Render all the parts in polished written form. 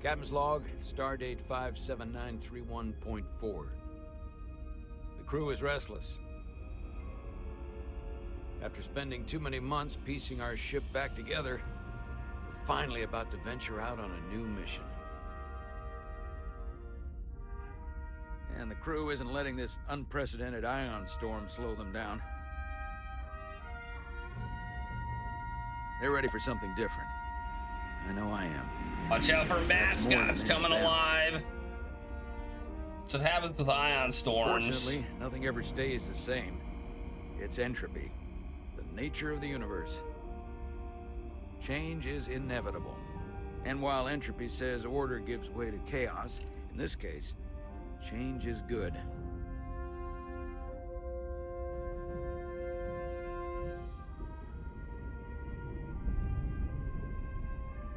Captain's log, stardate 57931.4. The crew is restless. After spending too many months piecing our ship back together, we're finally about to venture out on a new mission. And the crew isn't letting this unprecedented ion storm slow them down. They're ready for something different. I know I am. Watch out for mascots coming alive. That's what happens with ion storms. Fortunately, nothing ever stays the same. It's entropy, the nature of the universe. Change is inevitable. And while entropy says order gives way to chaos, in this case, change is good.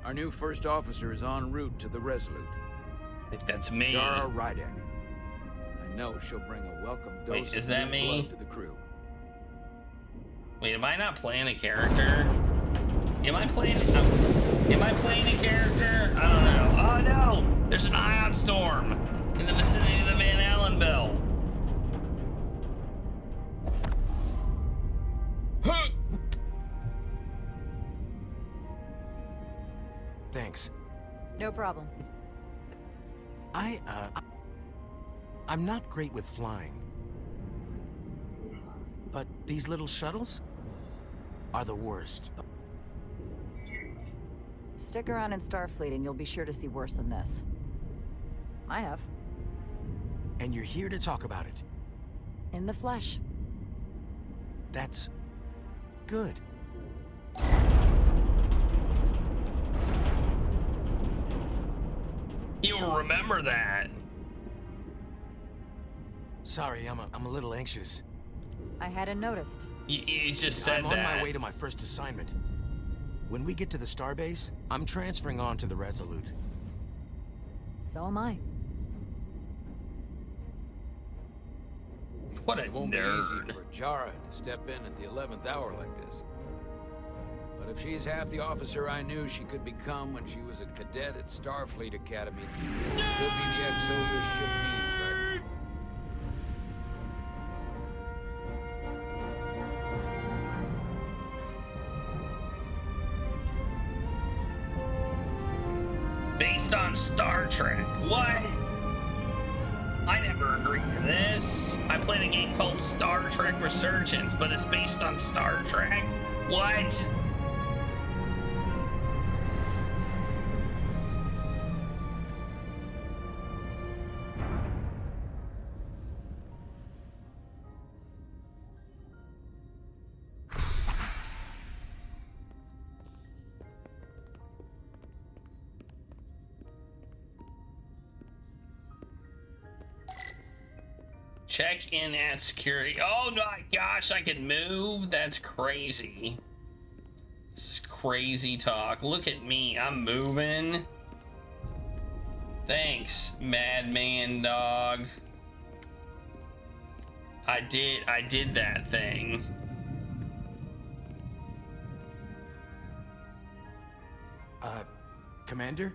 Our new first officer is en route to the Resolute. That's me. Zara Rydek. I know she'll bring a welcome dose is of that new me? blood to the crew. Wait, am I not playing a character? Am I playing a character? I don't know. Oh no! There's an ion storm in the vicinity of the Van Allen belt. Thanks. No problem. I'm not great with flying. But these little shuttles are the worst. Stick around in Starfleet and you'll be sure to see worse than this. I have. And you're here to talk about it. In the flesh. That's good. You'll remember that. Sorry, I'm a little anxious. I hadn't noticed. You just said I'm on that. my way to my first assignment. When we get to the starbase, I'm transferring on to the Resolute. So am I. What a It won't nerd. be easy for Jara to step in at the 11th hour like this. But if she's half the officer I knew she could become when she was a cadet at Starfleet Academy, she'll be the XO this ship needs, right? Based on Star Trek. What? I never agreed to this. I played a game called Star Trek Resurgence, but it's based on Star Trek. What? Check in at security. Oh my gosh, I can move? That's crazy. This is crazy talk. Look at me, I'm moving. Thanks, madman dog. I did that thing. Commander?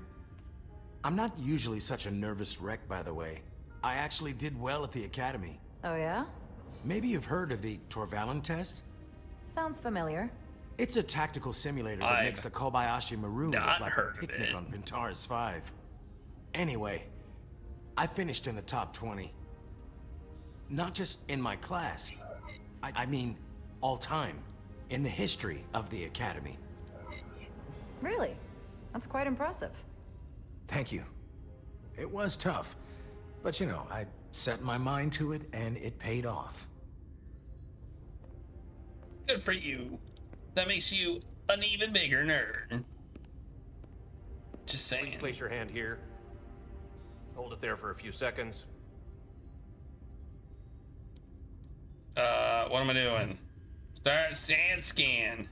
I'm not usually such a nervous wreck, by the way. I actually did well at the Academy. Oh yeah? Maybe you've heard of the Torvalin test? Sounds familiar. It's a tactical simulator that makes the Kobayashi Maru look not like a heard of picnic it. on Pintaris 5. Anyway, I finished in the top 20. Not just in my class. I mean, all time. In the history of the Academy. Really? That's quite impressive. Thank you. It was tough. But you know, I set my mind to it and it paid off. Good for you. That makes you an even bigger nerd. Just saying. Please place your hand here. Hold it there for a few seconds. What am I doing? Start stand scan.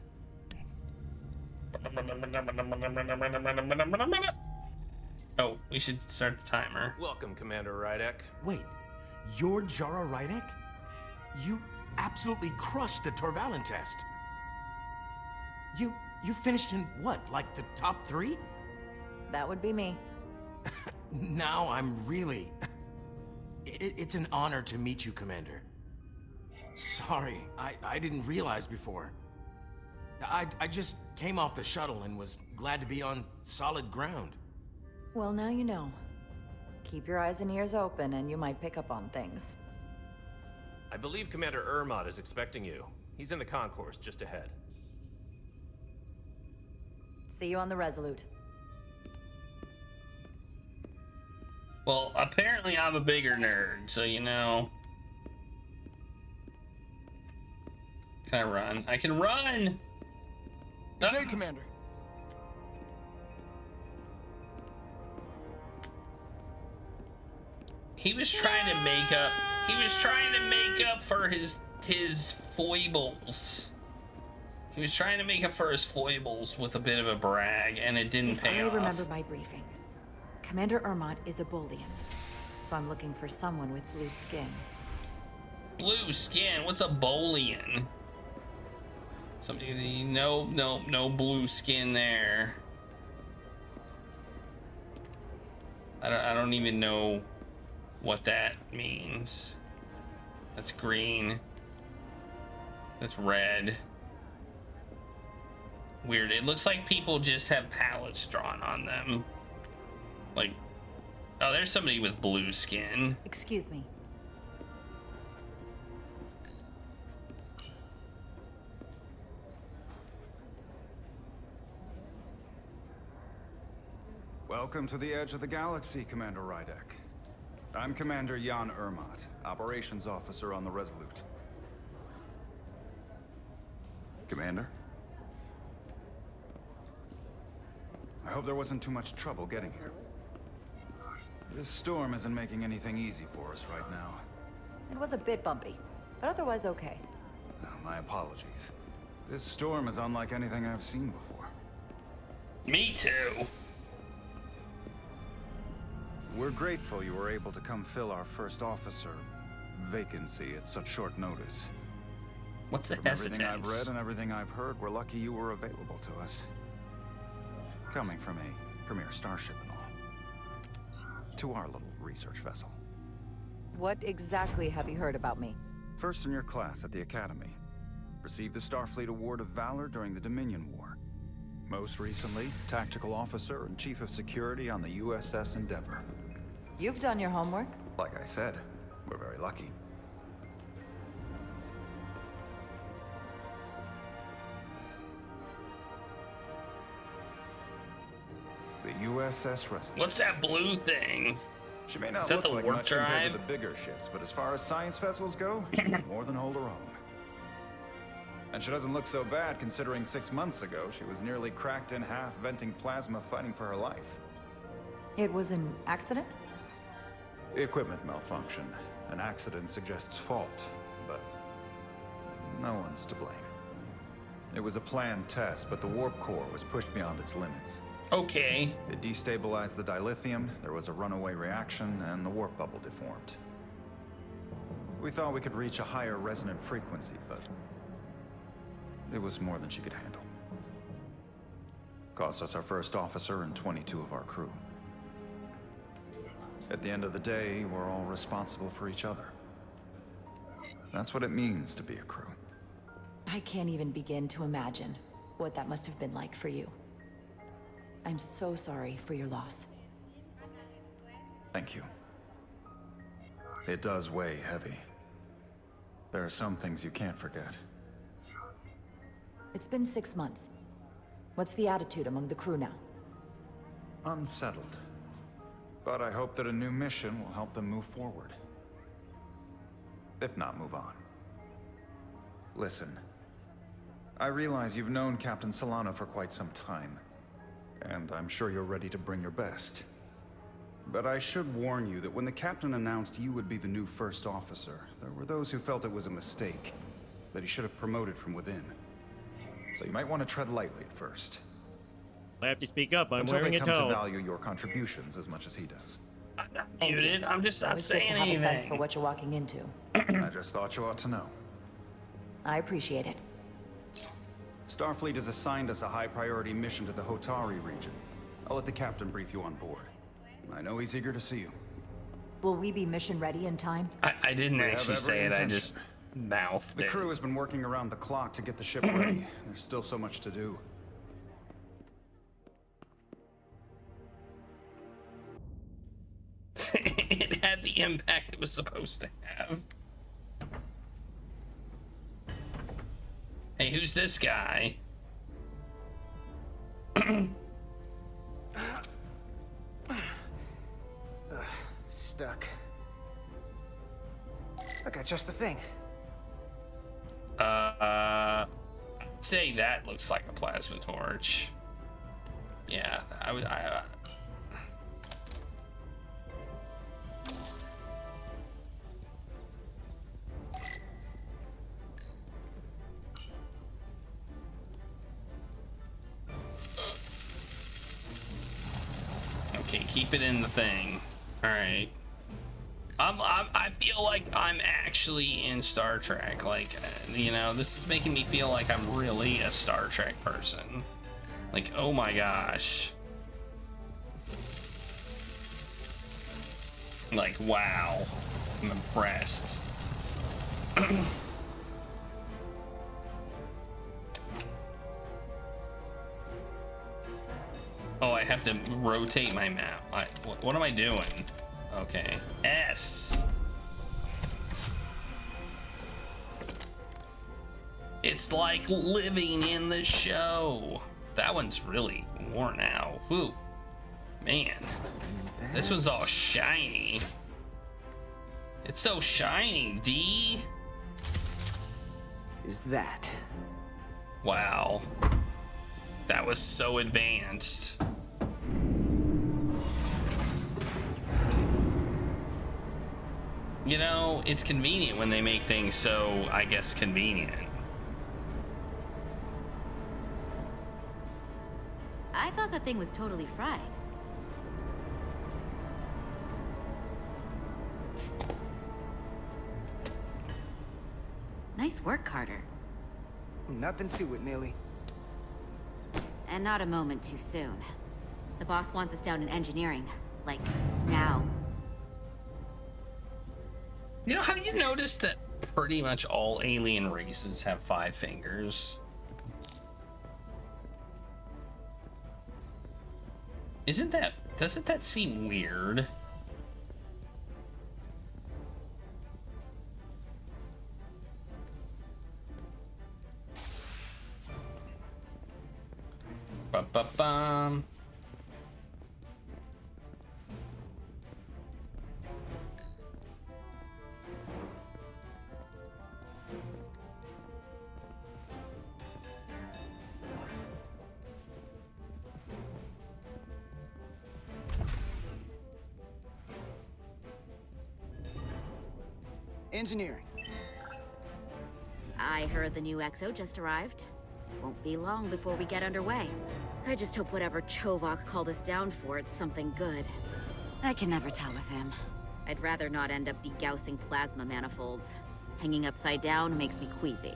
Oh, we should start the timer. Welcome, Commander Rydek. Wait, you're Jara Rydek? You absolutely crushed the Torvalin test. You finished in what, like the top 3? That would be me. Now I'm really... It's an honor to meet you, Commander. Sorry, I didn't realize before. I just came off the shuttle and was glad to be on solid ground. Well, now you know. Keep your eyes and ears open and you might pick up on things. I believe Commander Ermot is expecting you. He's in the concourse just ahead. See you on the Resolute. Well, apparently I'm a bigger nerd, so you know. Can I run? I can run! Say, Commander. He was trying to make up. He was trying to make up for his foibles. He was trying to make up for his foibles with a bit of a brag, and it didn't pay off. I remember my briefing. Commander Ermot is a Bolian, so I'm looking for someone with blue skin. Blue skin? What's a Bolian? Somebody, no blue skin there. I don't even know what that means. That's green. That's red. Weird. It looks like people just have palettes drawn on them. Like, oh, there's somebody with blue skin. Excuse me. Welcome to the edge of the galaxy, Commander Rydek. I'm Commander Jan Ermot, Operations Officer on the Resolute. Commander? I hope there wasn't too much trouble getting here. This storm isn't making anything easy for us right now. It was a bit bumpy, but otherwise okay. My apologies. This storm is unlike anything I've seen before. Me too. We're grateful you were able to come fill our first officer vacancy at such short notice. What's the From everything I've hesitance? read and everything I've heard, we're lucky you were available to us. Coming from a premier starship and all. To our little research vessel. What exactly have you heard about me? First in your class at the Academy. Received the Starfleet Award of Valor during the Dominion War. Most recently, Tactical Officer and Chief of Security on the USS Endeavor. You've done your homework? Like I said, we're very lucky. The USS Resurgence. What's that blue thing? She may not Is that look the like warp much compared drive? to the bigger ships, but as far as science vessels go, she can more than hold her own. And she doesn't look so bad considering 6 months ago she was nearly cracked in half, venting plasma, fighting for her life. It was an accident? Equipment malfunction. An accident suggests fault, but no one's to blame. It was a planned test, but the warp core was pushed beyond its limits. Okay. It destabilized the dilithium, there was a runaway reaction, and the warp bubble deformed. We thought we could reach a higher resonant frequency, but it was more than she could handle. Cost us our first officer and 22 of our crew. At the end of the day, we're all responsible for each other. That's what it means to be a crew. I can't even begin to imagine what that must have been like for you. I'm so sorry for your loss. Thank you. It does weigh heavy. There are some things you can't forget. It's been 6 months. What's the attitude among the crew now? Unsettled. But I hope that a new mission will help them move forward. If not, move on. Listen. I realize you've known Captain Solano for quite some time. And I'm sure you're ready to bring your best. But I should warn you that when the captain announced you would be the new first officer, there were those who felt it was a mistake, that he should have promoted from within. So you might want to tread lightly at first. I have to speak up. I'm Until wearing they a come to towel. value your contributions as much as he does. I'm not muted. I'm just not It's good saying to have a sense for anything. what you're walking into. I just thought you ought to know. I appreciate it. Starfleet has assigned us a high-priority mission to the Hotari region. I'll let the captain brief you on board. I know he's eager to see you. Will we be mission ready in time? I didn't We have actually every say it, I intention. just mouthed The it. crew has been working around the clock to get the ship ready. There's still so much to do. It had the impact it was supposed to have. Hey, who's this guy? Stuck. I got just the thing. I'd say that looks like a plasma torch. Yeah, okay, keep it in the thing. All right. I feel like I'm actually in Star Trek. Like, you know, this is making me feel like I'm really a Star Trek person. Like, oh my gosh. Like, wow. I'm impressed. Oh, I have to rotate my map. What am I doing? Okay. S. It's like living in the show. That one's really worn out. Whew. Man. This one's all shiny. It's so shiny, D. Is that? Wow. That was so advanced. You know, it's convenient when they make things so, I guess, convenient. I thought that thing was totally fried. Nice work, Carter. Nothing to it, Millie. And not a moment too soon. The boss wants us down in engineering. Like, now. You know, have you noticed that pretty much all alien races have 5 fingers? Doesn't that seem weird? Ba-ba-bum. Engineering. I heard the new XO just arrived. Won't be long before we get underway. I just hope whatever Chovok called us down for, it's something good. I can never tell with him. I'd rather not end up degaussing plasma manifolds. Hanging upside down makes me queasy.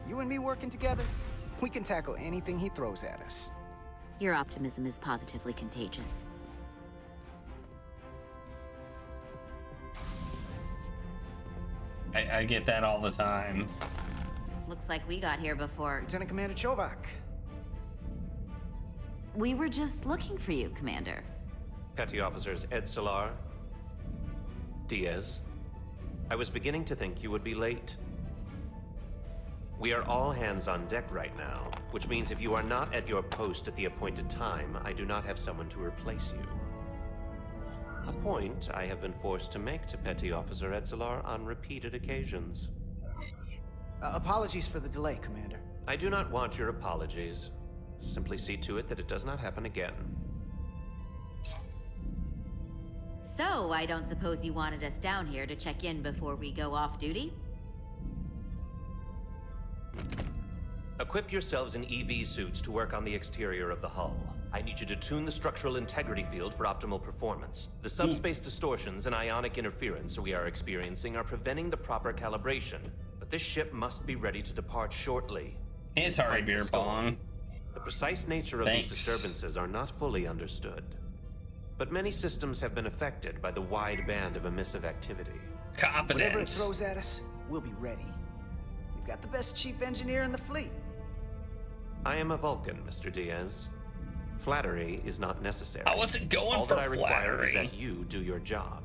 You and me working together, we can tackle anything he throws at us. Your optimism is positively contagious. I get that all the time. Looks like we got here before. Lieutenant Commander Chovok. We were just looking for you, Commander. Petty Officers Ed Solar, Diaz. I was beginning to think you would be late. We are all hands on deck right now, which means if you are not at your post at the appointed time, I do not have someone to replace you. A point I have been forced to make to Petty Officer Edzelar on repeated occasions. Apologies for the delay, Commander. I do not want your apologies. Simply see to it that it does not happen again. So, I don't suppose you wanted us down here to check in before we go off duty? Equip yourselves in EV suits to work on the exterior of the hull. I need you to tune the structural integrity field for optimal performance. The subspace distortions and ionic interference we are experiencing are preventing the proper calibration, but this ship must be ready to depart shortly. It's already Despite beer the storm, pong. The precise nature of Thanks. these disturbances are not fully understood. but many systems have been affected by the wide band of emissive activity. Whatever it Confidence. throws at us, we'll be ready. We've got the best chief engineer in the fleet. I am a Vulcan, Mr. Diaz. Flattery is not necessary. I wasn't going All for that I require is flattery. that you do your job.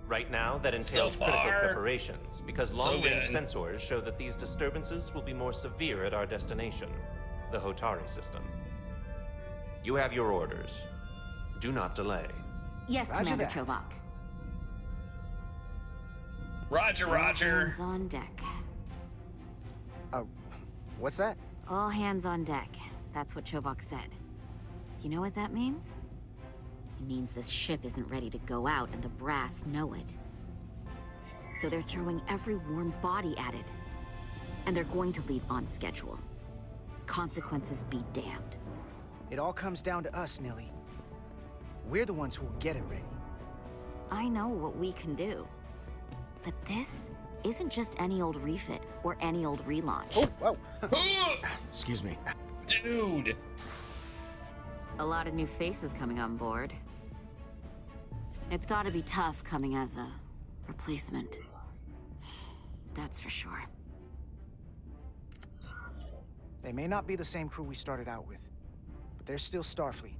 Right now, that So entails critical far, preparations, because so long-range good. sensors show that these disturbances will be more severe at our destination, the Hotari system. You have your orders. Do not delay. Yes, Roger Commander that. Chovak. Roger, All Roger. hands on deck. What's that? All hands on deck. That's what Chovak said. You know what that means? It means this ship isn't ready to go out, and the brass know it. So they're throwing every warm body at it. And they're going to leave on schedule. Consequences be damned. It all comes down to us, Nilly. We're the ones who will get it ready. I know what we can do. But this isn't just any old refit or any old relaunch. Oh, whoa. Excuse me. Dude. A lot of new faces coming on board. It's gotta be tough coming as a replacement. That's for sure. They may not be the same crew we started out with, but they're still Starfleet.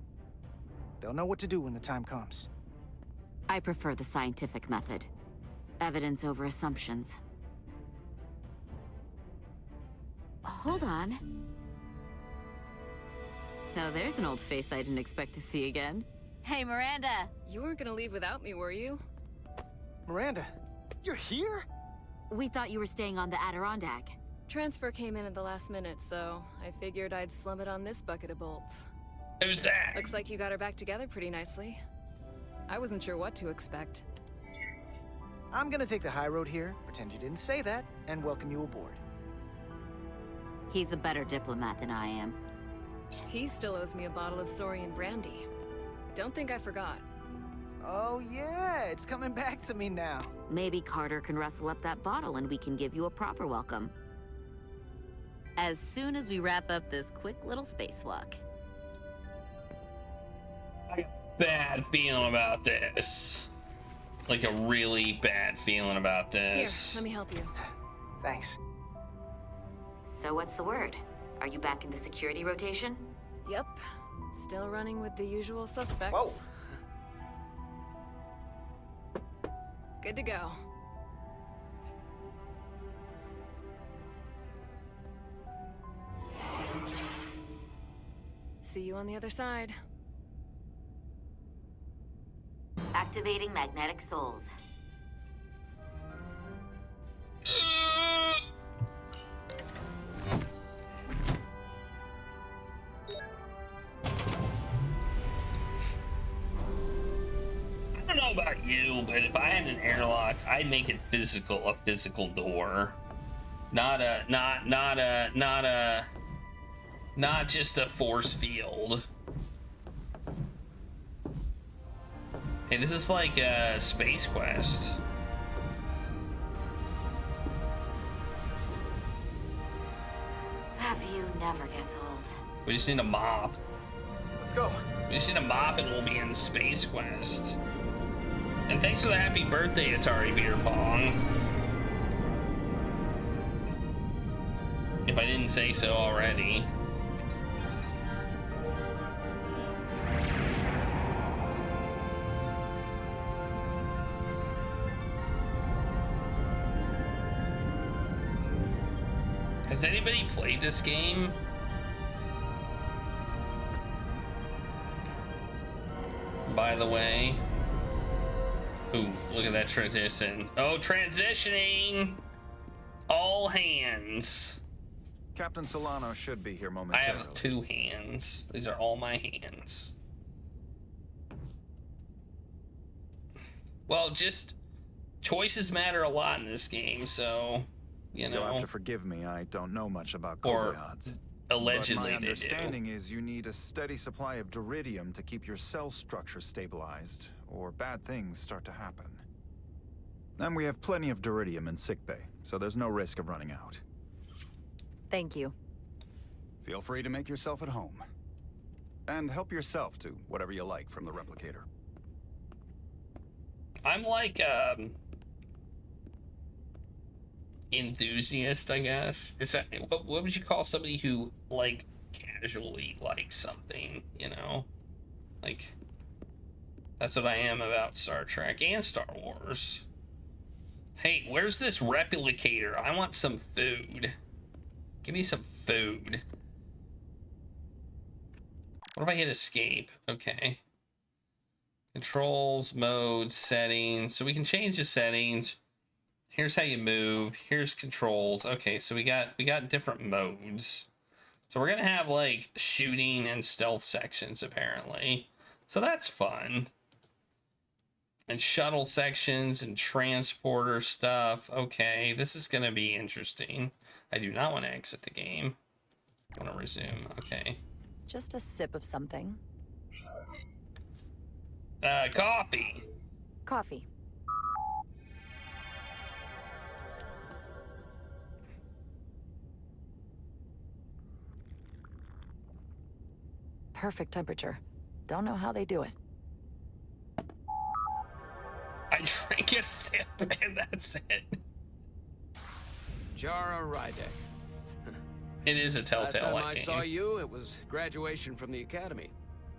They'll know what to do when the time comes. I prefer the scientific method. Evidence over assumptions. Hold on. Now there's an old face I didn't expect to see again. Hey, Miranda! You weren't gonna leave without me, were you? Miranda, you're here? We thought you were staying on the Adirondack. Transfer came in at the last minute, so I figured I'd slum it on this bucket of bolts. Who's that? Looks like you got her back together pretty nicely. I wasn't sure what to expect. I'm gonna take the high road here, pretend you didn't say that, and welcome you aboard. He's a better diplomat than I am. He still owes me a bottle of Saurian brandy. Don't think I forgot. Oh yeah, it's coming back to me now. Maybe Carter can rustle up that bottle and we can give you a proper welcome. As soon as we wrap up this quick little spacewalk. Bad feeling about this. Like a really bad feeling about Here, this. let me help you. Thanks. So what's the word? Are you back in the security rotation? Yep. Still running with the usual suspects. Whoa. Good to go. See you on the other side. Activating magnetic souls. I don't know about you, but if I had an airlock, I'd make it physical, a physical door. Not just a force field. Hey, this is like a Space Quest. That view never gets old. We just need a mop. Let's go. We just need a mop and we'll be in Space Quest. And thanks for the happy birthday, Atari Beer Pong. If I didn't say so already. Has anybody played this game? By the way. Ooh, look at that transition. Oh, transitioning! All hands. Captain Solano should be here I momentarily. have 2 hands. These are all my hands. Well, just choices matter a lot in this game, so, you know. You'll have to forgive me, I don't know much about Or Cobra odds. allegedly But my they understanding do. is you need a steady supply of duridium to keep your cell structure stabilized, or bad things start to happen. And we have plenty of duridium in sickbay, so there's no risk of running out. Thank you. Feel free to make yourself at home. And help yourself to whatever you like from the replicator. I'm like enthusiast, I guess. Is that what would you call somebody who like casually likes something, you know? Like, that's what I am about Star Trek and Star Wars. Hey, where's this replicator? I want some food. Give me some food. What if I hit escape? Okay. Controls, mode, settings. So we can change the settings. Here's how you move. Here's controls. Okay, so we got different modes. So we're gonna have like shooting and stealth sections apparently. So that's fun. And shuttle sections and transporter stuff. Okay, this is gonna be interesting. I do not want to exit the game. I want to resume. Okay. Just a sip of something. Coffee. Coffee. Perfect temperature. Don't know how they do it. I drank a sip and that's it. Jara Rydek. It is a Last Telltale time like I game. saw you, it was graduation from the academy.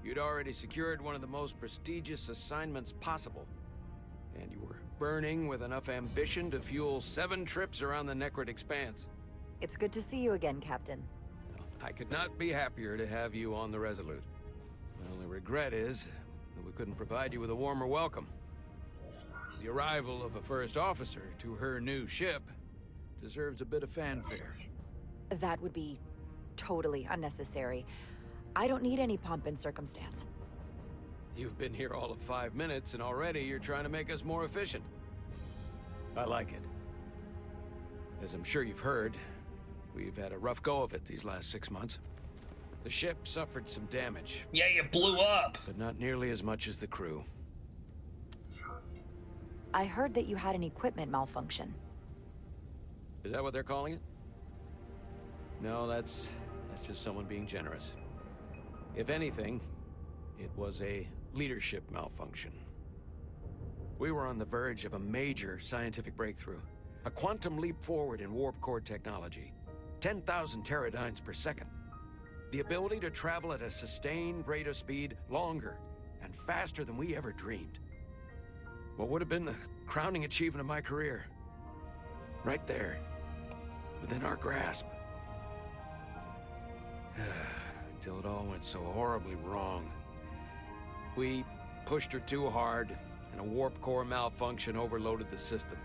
You'd already secured one of the most prestigious assignments possible. And you were burning with enough ambition to fuel 7 trips around the Necrit Expanse. It's good to see you again, Captain. I could not be happier to have you on the Resolute. My only regret is that we couldn't provide you with a warmer welcome. The arrival of a first officer to her new ship deserves a bit of fanfare. That would be totally unnecessary. I don't need any pomp and circumstance. You've been here all of 5 minutes, and already you're trying to make us more efficient. I like it. As I'm sure you've heard, we've had a rough go of it these last 6 months. The ship suffered some damage. Yeah, you blew up. But not nearly as much as the crew. I heard that you had an equipment malfunction. Is that what they're calling it? No, that's just someone being generous. If anything, it was a leadership malfunction. We were on the verge of a major scientific breakthrough. A quantum leap forward in warp core technology. 10,000 teradynes per second. The ability to travel at a sustained rate of speed longer and faster than we ever dreamed. What would have been the crowning achievement of my career. Right there, within our grasp. Until it all went so horribly wrong. We pushed her too hard, and a warp core malfunction overloaded the system,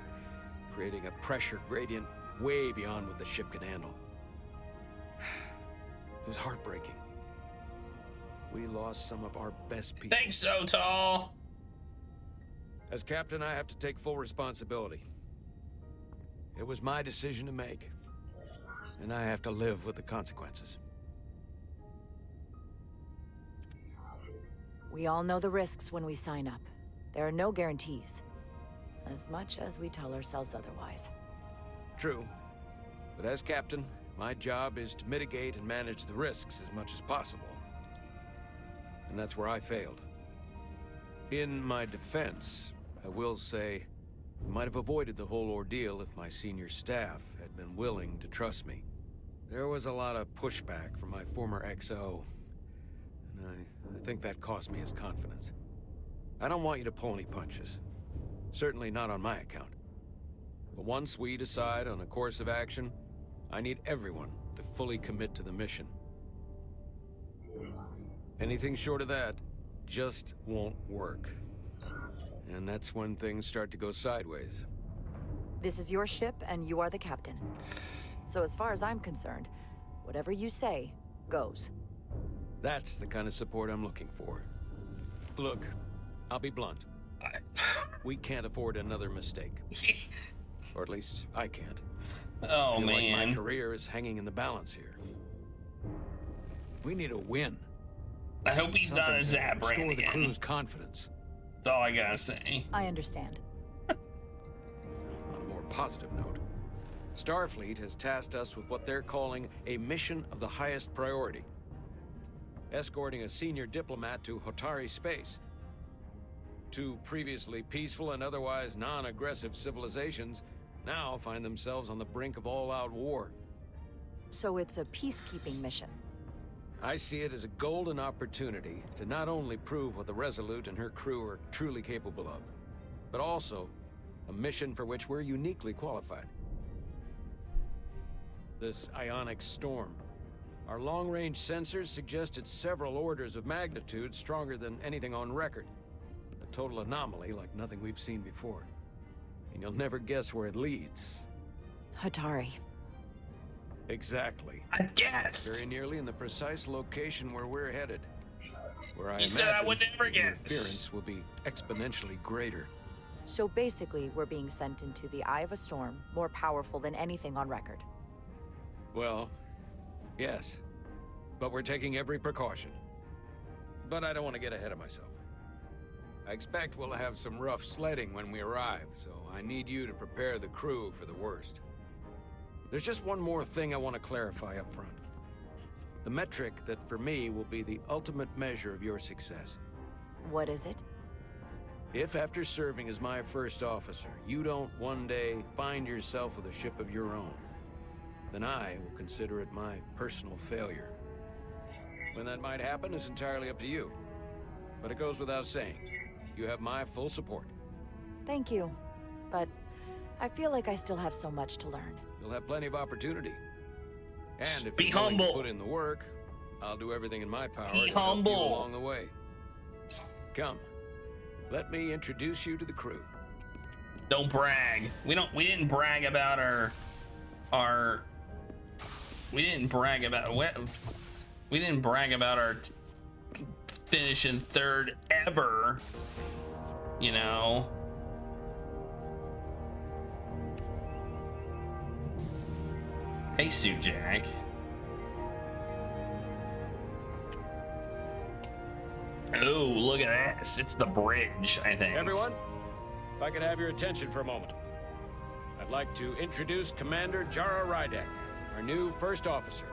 creating a pressure gradient way beyond what the ship could handle. It was heartbreaking. We lost some of our best people. Thanks, so tall. As captain, I have to take full responsibility. It was my decision to make, and I have to live with the consequences. We all know the risks when we sign up. There are no guarantees. As much as we tell ourselves otherwise. True. But as captain, my job is to mitigate and manage the risks as much as possible. And that's where I failed. In my defense, I will say, I might have avoided the whole ordeal if my senior staff had been willing to trust me. There was a lot of pushback from my former XO, and I think that cost me his confidence. I don't want you to pull any punches. Certainly not on my account. But once we decide on a course of action, I need everyone to fully commit to the mission. Anything short of that just won't work. And that's when things start to go sideways. This is your ship, and you are the captain. So as far as I'm concerned, whatever you say, goes. That's the kind of support I'm looking for. Look, I'll be blunt. We can't afford another mistake. Or at least, I can't. Oh, I feel man. like my career is hanging in the balance here. We need a win. I hope he's not a Something to Zabran restore the again. crew's confidence. That's all I gotta say. I understand. On a more positive note, Starfleet has tasked us with what they're calling a mission of the highest priority. Escorting a senior diplomat to Hotari space. Two previously peaceful and otherwise non-aggressive civilizations now find themselves on the brink of all-out war. So it's a peacekeeping mission. I see it as a golden opportunity to not only prove what the Resolute and her crew are truly capable of, but also a mission for which we're uniquely qualified. This ionic storm. Our long-range sensors suggest it's several orders of magnitude stronger than anything on record. A total anomaly like nothing we've seen before. And you'll never guess where it leads. Hatari. Exactly. I guessed. Very nearly in the precise location where we're headed. Where I You said I imagine would never the guess. interference will be exponentially greater. So basically, we're being sent into the eye of a storm, more powerful than anything on record. Well, yes. But we're taking every precaution. But I don't want to get ahead of myself. I expect we'll have some rough sledding when we arrive, so I need you to prepare the crew for the worst. There's just one more thing I want to clarify up front. The metric that for me will be the ultimate measure of your success. What is it? If after serving as my first officer, you don't one day find yourself with a ship of your own, then I will consider it my personal failure. When that might happen is entirely up to you. But it goes without saying, you have my full support. Thank you. But I feel like I still have so much to learn. You'll have plenty of opportunity. And if Be you're willing to humble. put in the work, I'll do everything in my power Be to help you humble. along the way. Come, let me introduce you to the crew. Don't brag. We didn't brag about our we didn't brag about our finishing third ever, you know. Hey, Sue Jack. Oh, look at this. It's the bridge, I think. Everyone, if I could have your attention for a moment. I'd like to introduce Commander Jara Rydek, our new first officer.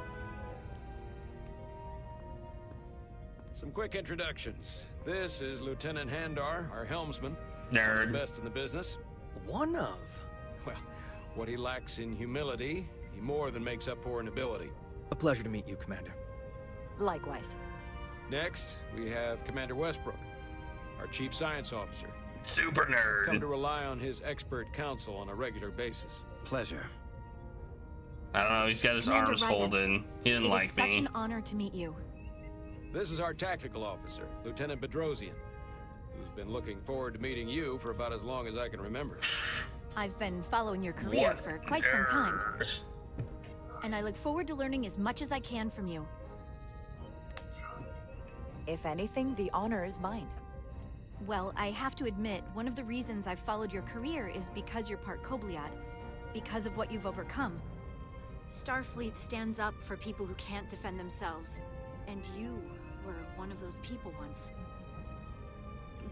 Some quick introductions. This is Lieutenant Handar, our helmsman. Nerd. One of the best in the business. One of? Well, what he lacks in humility, he more than makes up for in ability. A pleasure to meet you, Commander. Likewise. Next, we have Commander Westbrook, our chief science officer. Super Come to nerd. rely on his expert counsel on a regular basis. Pleasure. I don't know. He's got his Commander arms Rydek, folded. He didn't It like is such me. an honor to meet you. This is our tactical officer, Lieutenant Bedrosian, who's been looking forward to meeting you for about as long as I can remember. I've been following your career What for quite some time, nerd. and I look forward to learning as much as I can from you. If anything, the honor is mine. Well, I have to admit, one of the reasons I've followed your career is because you're part Kobliad, because of what you've overcome. Starfleet stands up for people who can't defend themselves, and you were one of those people once.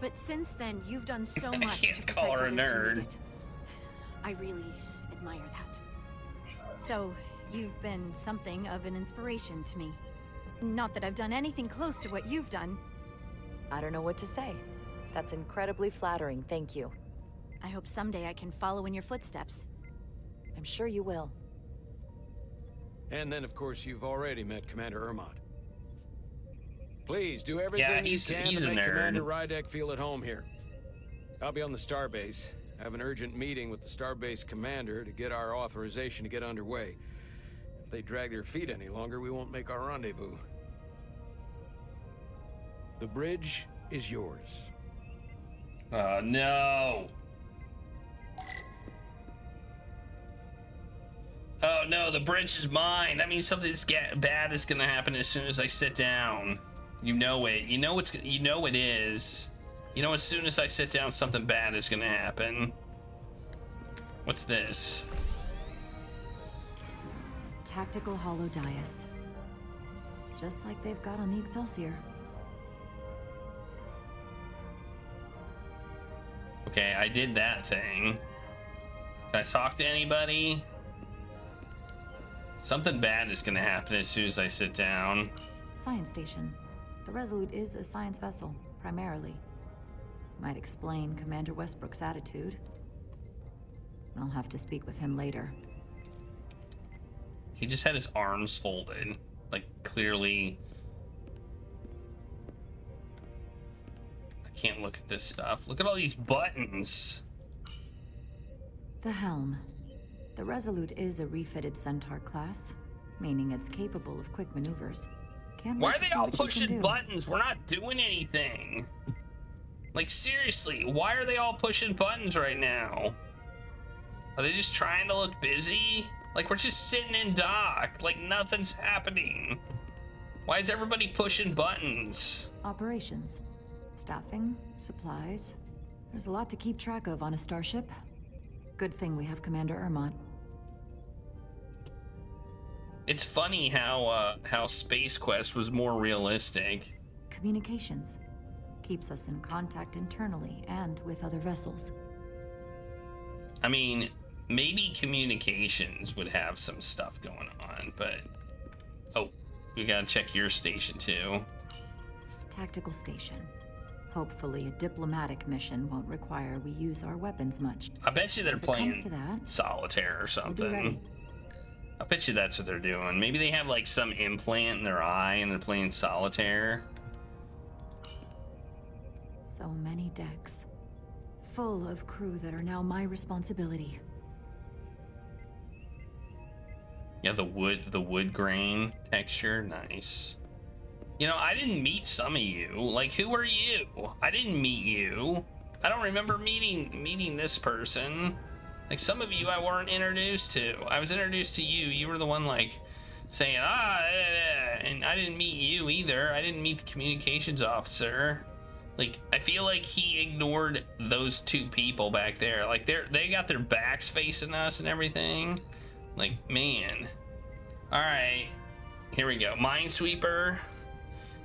But since then, you've done so I much can't to call protect her a others who need nerd. it. I really admire that. So, you've been something of an inspiration to me. Not that I've done anything close to what you've done. I don't know what to say. That's incredibly flattering, thank you. I hope someday I can follow in your footsteps. I'm sure you will. And then, of course, you've already met Commander Ermont. Please do everything he's- you can he's to a make nerd. Commander Rydek feel at home here. I'll be on the starbase. I have an urgent meeting with the starbase commander to get our authorization to get underway. If they drag their feet any longer, we won't make our rendezvous. The bridge is yours. Oh, no. Oh, no, the bridge is mine. That means something bad is going to happen as soon as I sit down. You know it. You know it is. You know, as soon as I sit down, something bad is going to happen. What's this? Tactical hollow dais. Just like they've got on the Excelsior. Okay, I did that thing. Can I talk to anybody? Something bad is going to happen as soon as I sit down. Science station. The Resolute is a science vessel, primarily. Might explain Commander Westbrook's attitude. I'll have to speak with him later. He just had his arms folded. Like, clearly... I can't look at this stuff. Look at all these buttons. The helm. The Resolute is a refitted Centaur class, meaning it's capable of quick maneuvers. Why are they all pushing buttons? We're not doing anything. Like, seriously, why are they all pushing buttons right now? Are they just trying to look busy? Like, we're just sitting in dock, like nothing's happening. Why is everybody pushing buttons? Operations. Staffing, supplies. There's a lot to keep track of on a starship. Good thing we have Commander Ermont. It's funny how Space Quest was more realistic. Communications. Keeps us in contact internally and with other vessels. I mean, maybe communications would have some stuff going on, but... Oh, we gotta check your station too. Tactical station. Hopefully a diplomatic mission won't require we use our weapons much. I bet you they're playing that, solitaire or something. We'll be ready. I bet you that's what they're doing. Maybe they have like some implant in their eye and they're playing solitaire. So many decks. Full of crew that are now my responsibility. Yeah, the wood grain texture, nice. You know, I didn't meet some of you. Like, who are you? I didn't meet you. I don't remember meeting this person. Like, some of you I weren't introduced to. I was introduced to you. You were the one, like, saying, and I didn't meet you either. I didn't meet the communications officer. Like, I feel like he ignored those two people back there. Like, they got their backs facing us and everything. Like, man. All right, here we go. Minesweeper.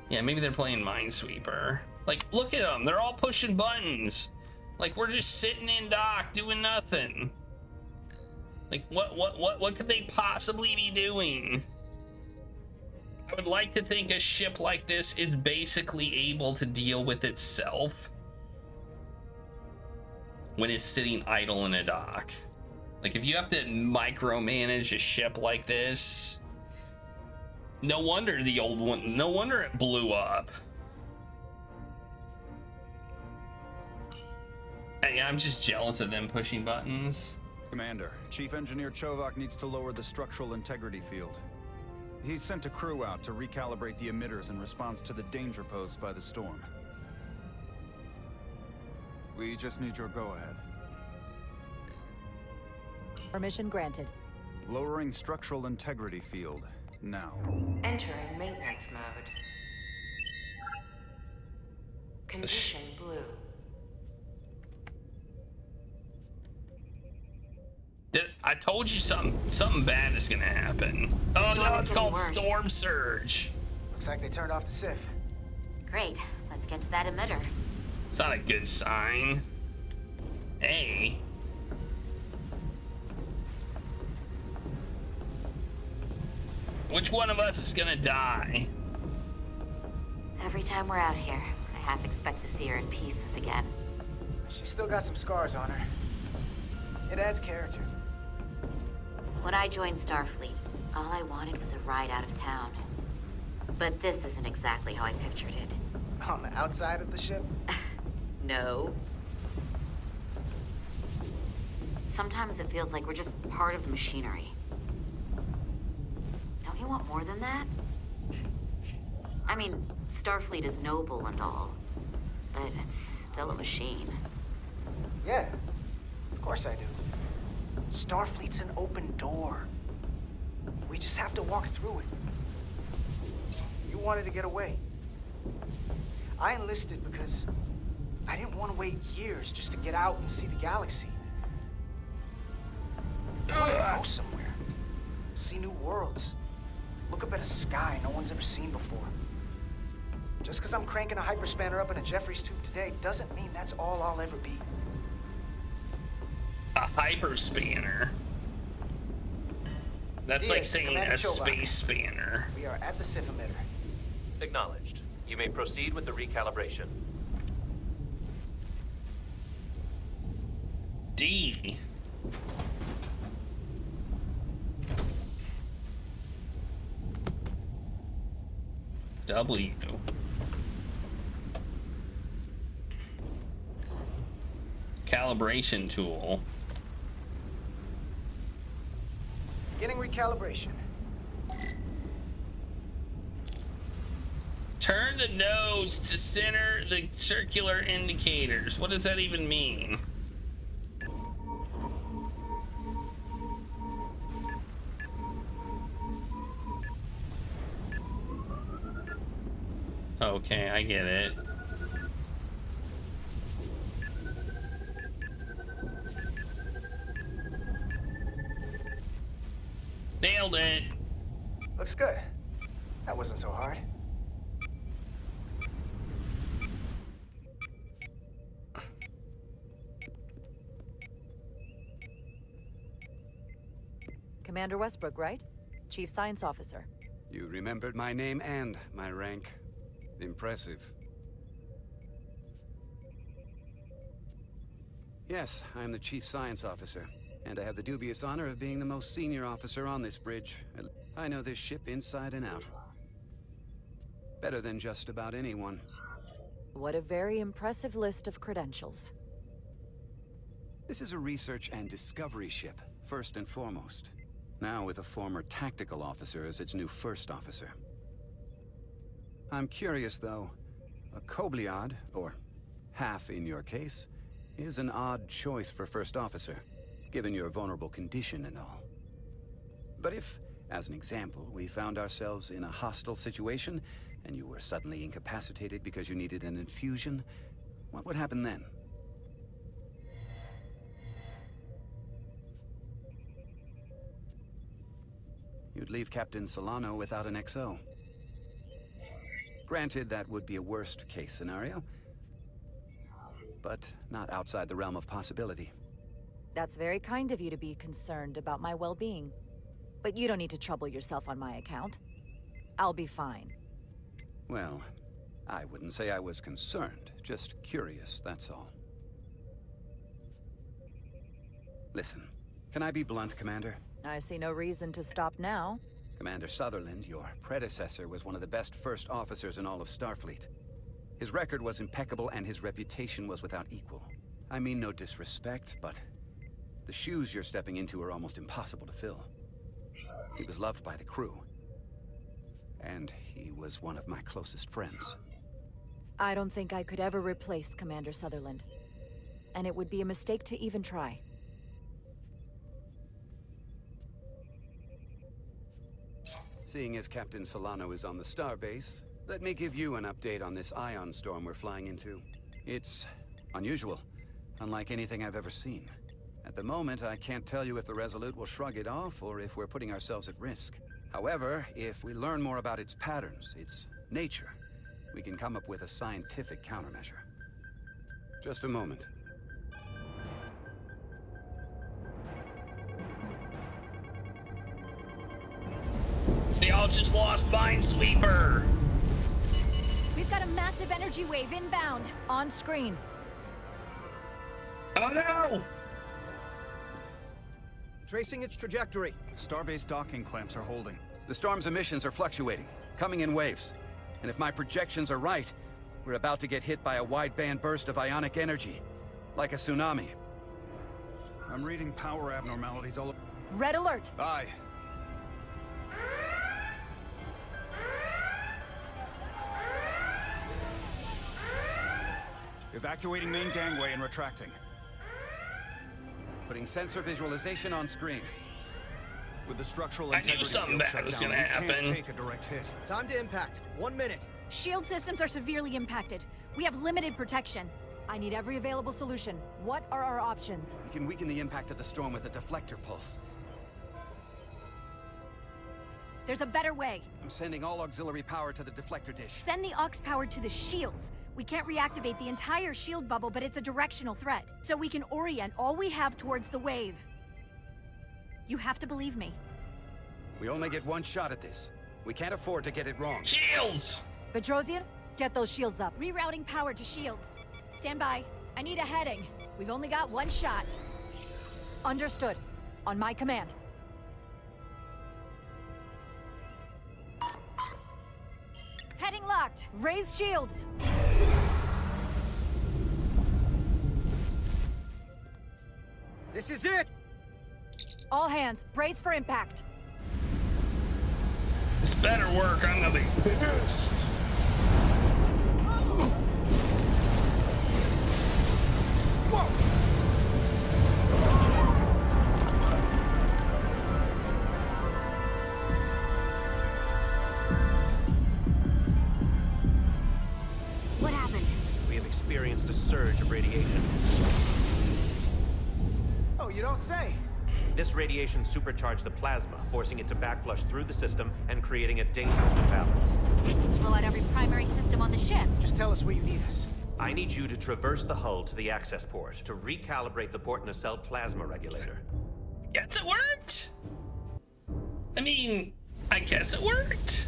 Yeah, maybe they're playing Minesweeper. Like, look at them. They're all pushing buttons. Like, we're just sitting in dock doing nothing. Like, what could they possibly be doing? I would like to think a ship like this is basically able to deal with itself when it's sitting idle in a dock. Like, if you have to micromanage a ship like this, no wonder the old one, no wonder it blew up. Hey, I'm just jealous of them pushing buttons. Commander, Chief Engineer Chovak needs to lower the structural integrity field. He's sent a crew out to recalibrate the emitters in response to the danger posed by the storm. We just need your go-ahead. Permission granted. Lowering structural integrity field, now. Entering maintenance mode. Condition blue. I told you something bad is gonna happen. Oh no, it's called Storm Surge. Looks like they turned off the SIF. Great, let's get to that emitter. It's not a good sign. Hey. Which one of us is gonna die? Every time we're out here, I half expect to see her in pieces again. She's still got some scars on her. It adds character. When I joined Starfleet, all I wanted was a ride out of town. But this isn't exactly how I pictured it. On the outside of the ship? No. Sometimes it feels like we're just part of the machinery. Don't you want more than that? I mean, Starfleet is noble and all, but it's still a machine. Yeah, of course I do. Starfleet's an open door. We just have to walk through it. You wanted to get away. I enlisted because I didn't want to wait years just to get out and see the galaxy. I wanted to go somewhere. See new worlds. Look up at a sky no one's ever seen before. Just because I'm cranking a hyperspanner up in a Jeffries tube today doesn't mean that's all I'll ever be. A hyperspanner? That's like saying a space spanner. We are at the SIF emitter. Acknowledged. You may proceed with the recalibration. D. W. Calibration tool. Beginning recalibration. Turn the nodes to center the circular indicators. What does that even mean? Okay, I get it. Nailed it. Looks good. That wasn't so hard. Commander Westbrook, right? Chief Science Officer. You remembered my name and my rank. Impressive. Yes, I'm the Chief Science Officer, and I have the dubious honor of being the most senior officer on this bridge. I know this ship inside and out. Better than just about anyone. What a very impressive list of credentials. This is a research and discovery ship, first and foremost. Now with a former tactical officer as its new first officer. I'm curious, though. A Kobliad, or half in your case, is an odd choice for first officer, given your vulnerable condition and all. But if, as an example, we found ourselves in a hostile situation, and you were suddenly incapacitated because you needed an infusion, what would happen then? You'd leave Captain Solano without an XO. Granted, that would be a worst-case scenario, but not outside the realm of possibility. That's very kind of you to be concerned about my well-being. But you don't need to trouble yourself on my account. I'll be fine. Well, I wouldn't say I was concerned, just curious, that's all. Listen, can I be blunt, Commander? I see no reason to stop now. Commander Sutherland, your predecessor, was one of the best first officers in all of Starfleet. His record was impeccable and his reputation was without equal. I mean no disrespect, but the shoes you're stepping into are almost impossible to fill. He was loved by the crew, and he was one of my closest friends. I don't think I could ever replace Commander Sutherland. And it would be a mistake to even try. Seeing as Captain Solano is on the starbase, let me give you an update on this ion storm we're flying into. It's unusual, unlike anything I've ever seen. At the moment, I can't tell you if the Resolute will shrug it off or if we're putting ourselves at risk. However, if we learn more about its patterns, its nature, we can come up with a scientific countermeasure. Just a moment. They all just lost Minesweeper. We've got a massive energy wave inbound. On screen. Oh no! Tracing its trajectory. Starbase docking clamps are holding. The storm's emissions are fluctuating, coming in waves. And if my projections are right, we're about to get hit by a wideband burst of ionic energy, like a tsunami. I'm reading power abnormalities all... Red alert! Aye. Evacuating main gangway and retracting. Putting sensor visualization on screen. With the structural I knew something bad was gonna happen. Can't take a direct hit. Time to impact. 1 minute. Shield systems are severely impacted. We have limited protection. I need every available solution. What are our options? We can weaken the impact of the storm with a deflector pulse. There's a better way. I'm sending all auxiliary power to the deflector dish. Send the aux power to the shields. We can't reactivate the entire shield bubble, but it's a directional threat. So we can orient all we have towards the wave. You have to believe me. We only get one shot at this. We can't afford to get it wrong. Shields! Petrosian, get those shields up. Rerouting power to shields. Stand by. I need a heading. We've only got one shot. Understood. On my command. Heading locked. Raise shields. This is it! All hands, brace for impact. This better work. I'm gonna be pissed. Whoa! What happened? We have experienced a surge of radiation. Oh, you don't say. This radiation supercharged the plasma, forcing it to backflush through the system and creating a dangerous imbalance. Blow out every primary system on the ship. Just tell us where you need us. I need you to traverse the hull to the access port to recalibrate the port nacelle plasma regulator. Yes, it worked. I mean, I guess it worked.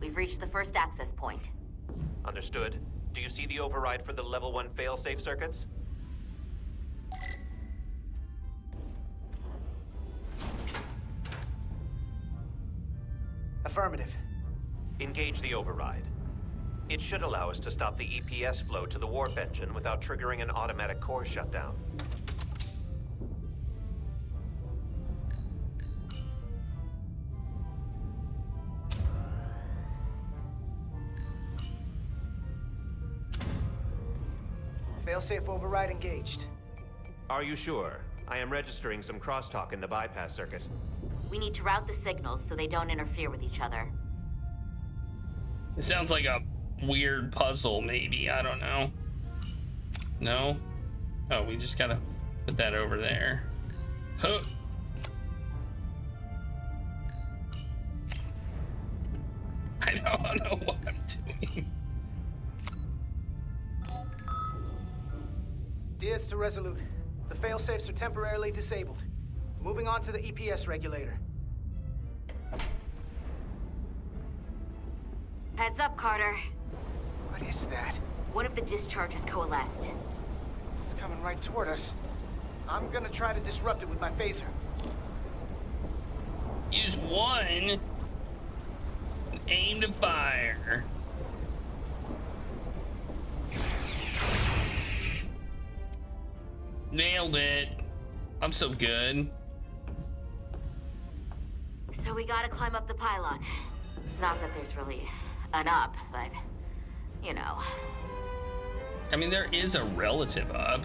We've reached the first access point. Understood. Do you see the override for the level 1 failsafe circuits? Affirmative. Engage the override. It should allow us to stop the EPS flow to the warp engine without triggering an automatic core shutdown. Failsafe override engaged. Are you sure? I am registering some crosstalk in the bypass circuit. We need to route the signals so they don't interfere with each other. It sounds like a weird puzzle, maybe. I don't know. No? Oh, we just gotta put that over there. Huh. I don't know what I'm doing. Diaz to Resolute. The failsafes are temporarily disabled. Moving on to the EPS regulator. Heads up, Carter. What is that? One of the discharges coalesced. It's coming right toward us. I'm gonna try to disrupt it with my phaser. Use one and aim to fire. Nailed it. I'm so good. So we gotta climb up the pylon. Not that there's really an up, but, you know. I mean, there is a relative up.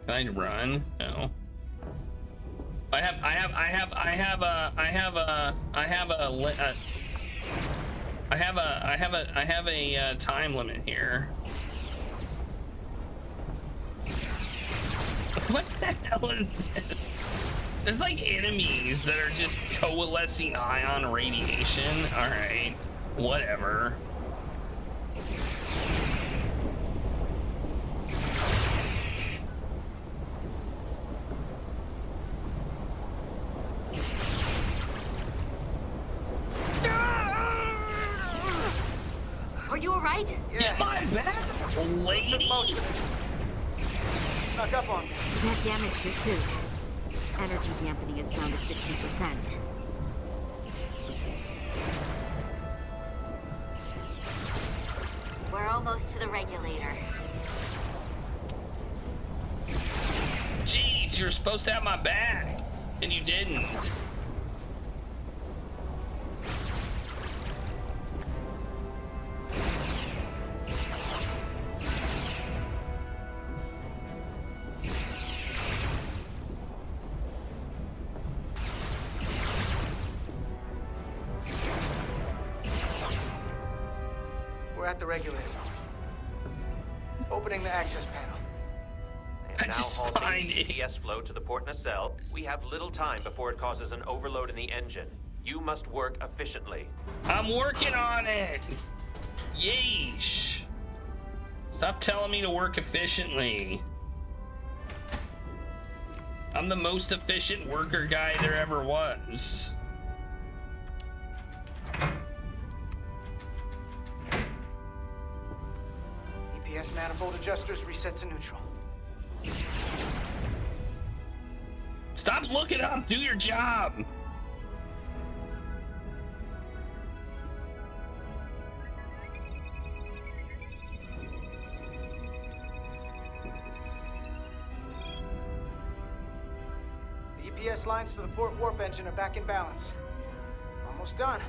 Can I run? No. I have a time limit here. What the hell is this? There's like enemies that are just coalescing ion radiation. All right, whatever. Are you all right? Yeah. Get my back, lady. Snuck up on me. That damaged your suit. Energy dampening is down to 60%. We're almost to the regulator. Jeez, you're supposed to have my back, and you didn't. We're at the regulator. Opening the access panel. And I now just halting find the it. EPS flow to the port nacelle. We have little time before it causes an overload in the engine. You must work efficiently. I'm working on it. Yeesh. Stop telling me to work efficiently. I'm the most efficient worker guy there ever was. EPS manifold adjusters reset to neutral. Stop looking up. Do your job. The EPS lines to the port warp engine are back in balance. Almost done.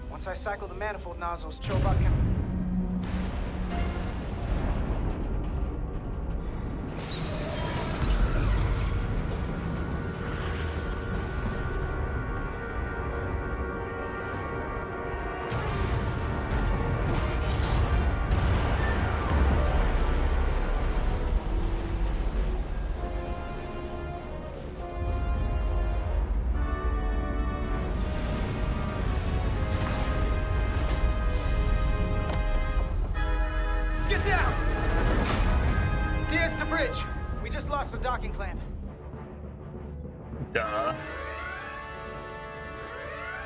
Once I cycle the manifold nozzles, Chovok can... Get down! DS to bridge. We just lost the docking clamp. Duh.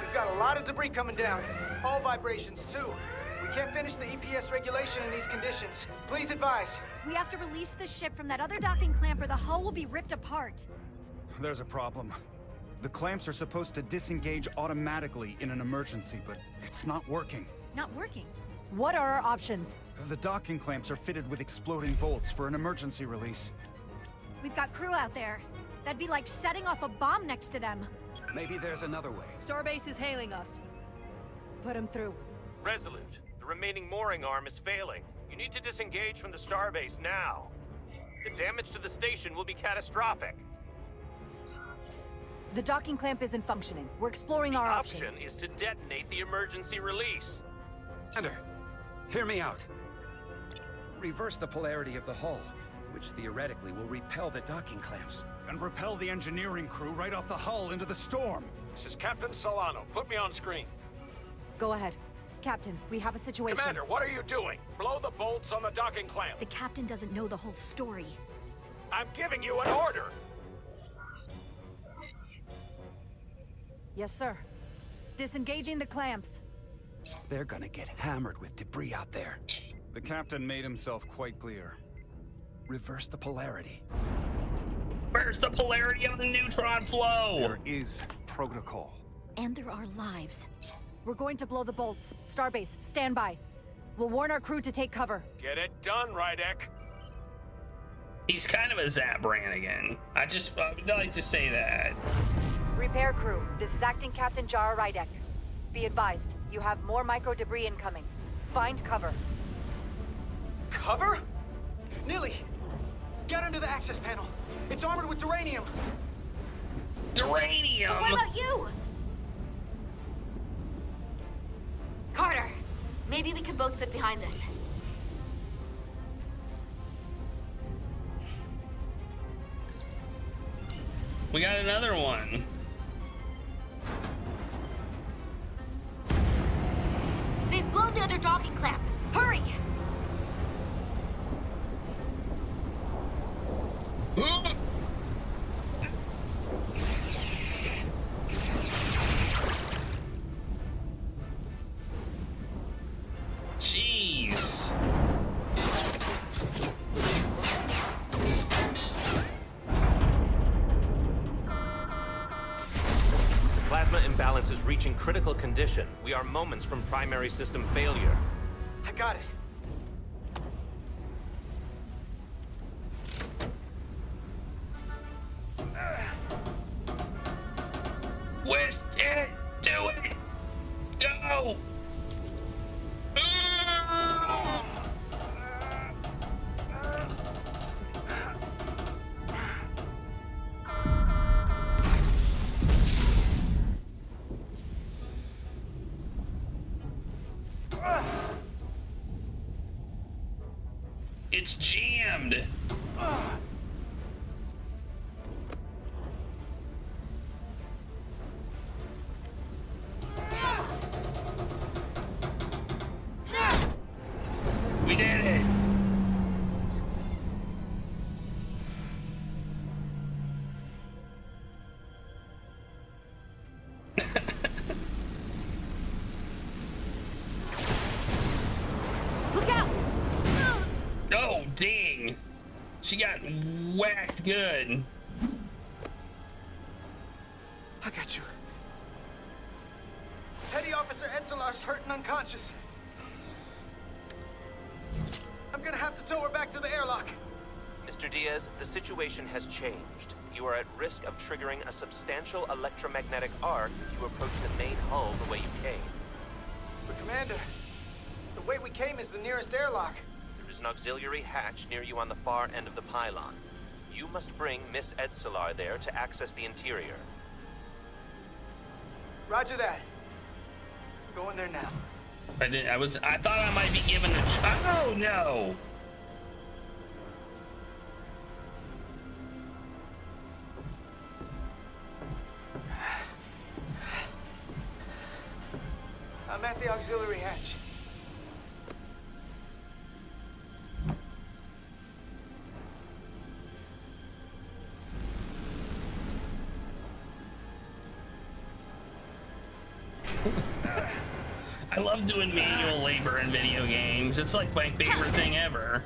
We've got a lot of debris coming down. All vibrations, too. We can't finish the EPS regulation in these conditions. Please advise. We have to release the ship from that other docking clamp or the hull will be ripped apart. There's a problem. The clamps are supposed to disengage automatically in an emergency, but it's not working. Not working. What are our options? The docking clamps are fitted with exploding bolts for an emergency release. We've got crew out there. That'd be like setting off a bomb next to them. Maybe there's another way. Starbase is hailing us. Put him through. Resolute, the remaining mooring arm is failing. You need to disengage from the starbase now. The damage to the station will be catastrophic. The docking clamp isn't functioning. We're exploring our options. The option is to detonate the emergency release. Commander, hear me out. Reverse the polarity of the hull, which theoretically will repel the docking clamps. And repel the engineering crew right off the hull into the storm. This is Captain Solano. Put me on screen. Go ahead. Captain, we have a situation. Commander, what are you doing? Blow the bolts on the docking clamp. The captain doesn't know the whole story. I'm giving you an order. Yes, sir. Disengaging the clamps. They're gonna get hammered with debris out there. The captain made himself quite clear. Reverse the polarity. Where's the polarity of the neutron flow? There is protocol. And there are lives. We're going to blow the bolts. Starbase, stand by. We'll warn our crew to take cover. Get it done, Rydek. He's kind of a Zap Brannigan. I would like to say that. Repair crew, this is Acting Captain Jara Rydek. Be advised, you have more micro debris incoming. Find cover. Cover? Nilly, get under the access panel. It's armored with duranium. Duranium? But what about you? Carter, maybe we could both fit behind this. We got another one. They've blown the other docking clamp. Hurry! Jeez. Plasma imbalance is reaching critical condition. We are moments from primary system failure. I got it. Twist it! Do it! Go! It's jammed. We did it. Look out! dang. She got whacked good. I got you. Petty Officer Etzelar's hurt and unconscious. I'm gonna have to tow her back to the airlock. Mr. Diaz, the situation has changed. You are at risk of triggering a substantial electromagnetic arc if you approach the main hull the way you came. But Commander, the way we came is the nearest airlock. There is an auxiliary hatch near you on the far end of the pylon. You must bring Miss Etzelar there to access the interior. Roger that. Going there now. I thought I might be given a oh no. I'm at the auxiliary hatch. I love doing manual labor in video games. It's like my favorite thing ever.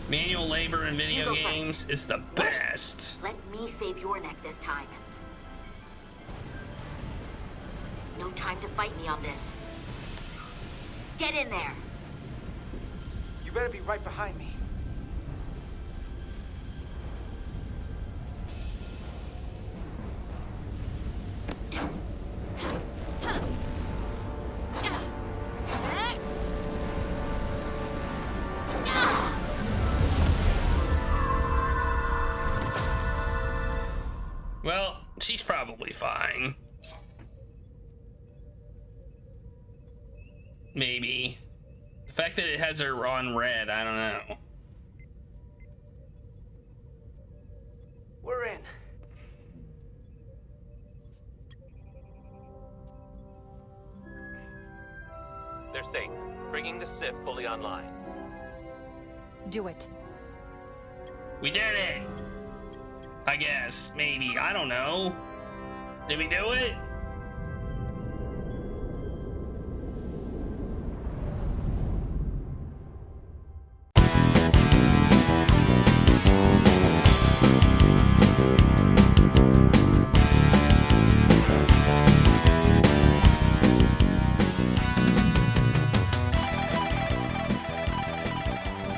Manual labor in video games is the best. Let me save your neck this time. No time to fight me on this. Get in there. You better be right behind me. Well, she's probably fine. Maybe. The fact that it has her on red, I don't know. We're in. They're safe, bringing the SIF fully online. Do it. We did it! I guess, maybe, I don't know. Did we do it?